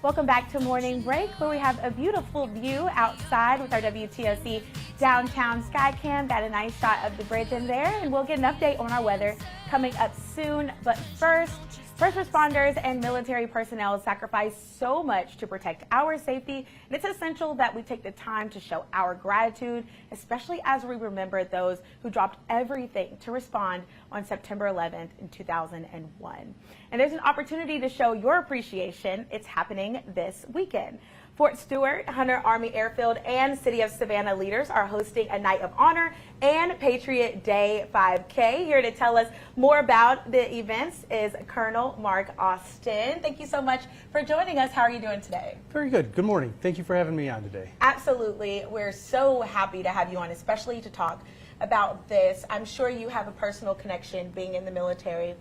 Welcome back to Morning Break, where we have a beautiful view outside with our WTOC downtown sky cam. Got a nice shot of the bridge in there, and we'll get an update on our weather coming up soon. But first responders and military personnel sacrifice so much to protect our safety, and it's essential that we take the time to show our gratitude, especially as we remember those who dropped everything to respond on September 11th in 2001. And there's an opportunity to show your appreciation. It's happening this weekend. Fort Stewart, Hunter Army Airfield, and City of Savannah leaders are hosting a Night of Honor and Patriot Day 5K. Here to tell us more about the events is Colonel Mark Austin. Thank you so much for joining us. How are you doing today? Very good. Good morning. Thank you for having me on today. Absolutely. We're so happy to have you on, especially to talk about this. I'm sure you have a personal connection being in the military.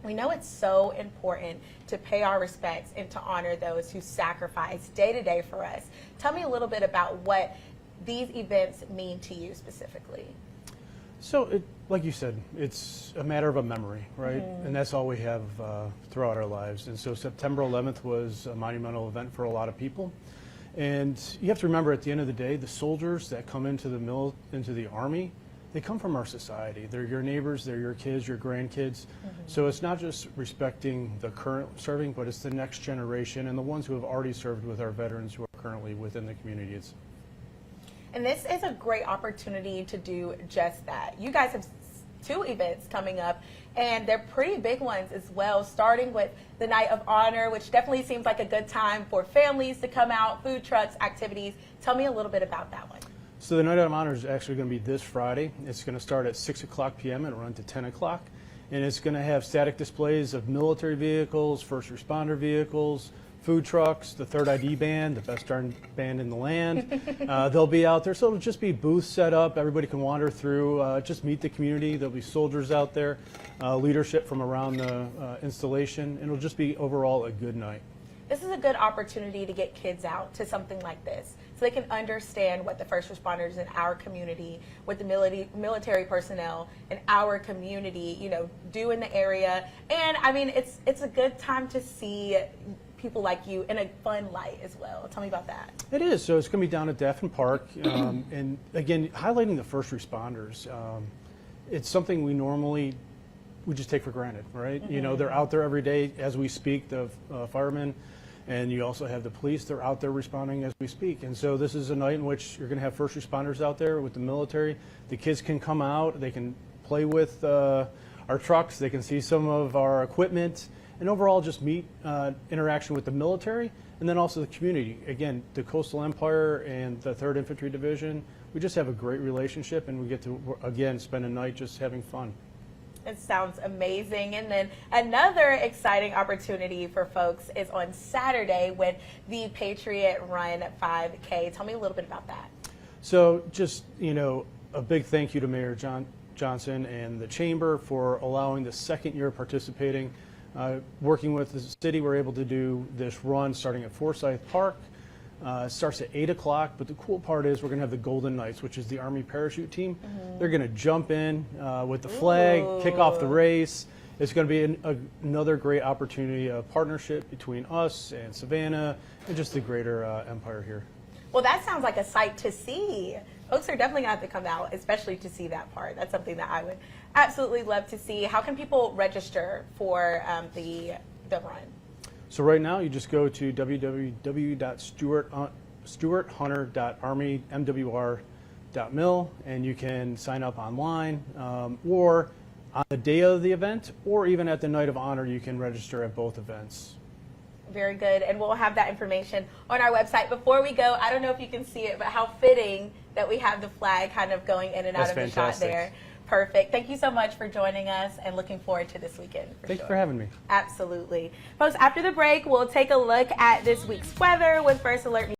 We know it's so important to pay our respects and to honor those who sacrifice day to day for us. Tell me a little bit about what these events mean to you specifically. So, like you said, it's a matter of a memory, right? And that's all we have throughout our lives. And so September 11th was a monumental event for a lot of people. And you have to remember, at the end of the day, the soldiers that come into the Army, they come from our society. They're your neighbors, they're your kids, your grandkids. So it's not just respecting the current serving, but it's the next generation and the ones who have already served with our veterans who are currently within the communities. And this is a great opportunity to do just that. You guys have two events coming up, and they're pretty big ones as well, starting with the Night of Honor, which definitely seems like a good time for families to come out, food trucks, activities. Tell me a little bit about that one. So the Night of Honor is actually going to be this Friday. It's going to start at 6 o'clock p.m. and run to 10 o'clock. And it's going to have static displays of military vehicles, first responder vehicles, food trucks, the 3rd ID band, the best darn band in the land. They'll be out there. So it'll just be booths set up. Everybody can wander through, just meet the community. There'll be soldiers out there, leadership from around the installation. And it'll just be overall a good night. This is a good opportunity to get kids out to something like this so they can understand what the first responders in our community, what the military personnel in our community, do in the area. And I mean, it's a good time to see people like you in a fun light as well. Tell me about that. It is. So it's going to be down at Daffin Park. And again, highlighting the first responders. It's something we just take for granted, right? They're out there every day as we speak, the firemen, and you also have the police. They're out there responding as we speak. And so this is a night in which you're going to have first responders out there with the military. The kids can come out. They can play with our trucks. They can see some of our equipment. And overall, just meet interaction with the military and then also the community. Again, the Coastal Empire and the 3rd Infantry Division, we just have a great relationship, and we get to, again, spend a night just having fun. It sounds amazing. And then another exciting opportunity for folks is on Saturday with the Patriot Run 5K. Tell me a little bit about that. So just, a big thank you to Mayor Johnson and the Chamber for allowing the second year participating. Working with the city, we're able to do this run starting at Forsyth Park. It starts at 8 o'clock, but the cool part is we're going to have the Golden Knights, which is the Army parachute team. They're going to jump in with the flag, kick off the race. It's going to be another great opportunity, a partnership between us and Savannah and just the greater empire here. Well, that sounds like a sight to see. Folks are definitely going to have to come out, especially to see that part. That's something that I would absolutely love to see. How can people register for the run? So right now, you just go to www.stewarthunter.armymwr.mil, and you can sign up online, or on the day of the event, or even at the Night of Honor, you can register at both events. Very good, and we'll have that information on our website. Before we go, I don't know if you can see it, but how fitting that we have the flag kind of going in and out of the shot there. Perfect. Thank you so much for joining us, and looking forward to this weekend. Thank you for having me. Absolutely. Folks, after the break, we'll take a look at this week's weather with First Alert.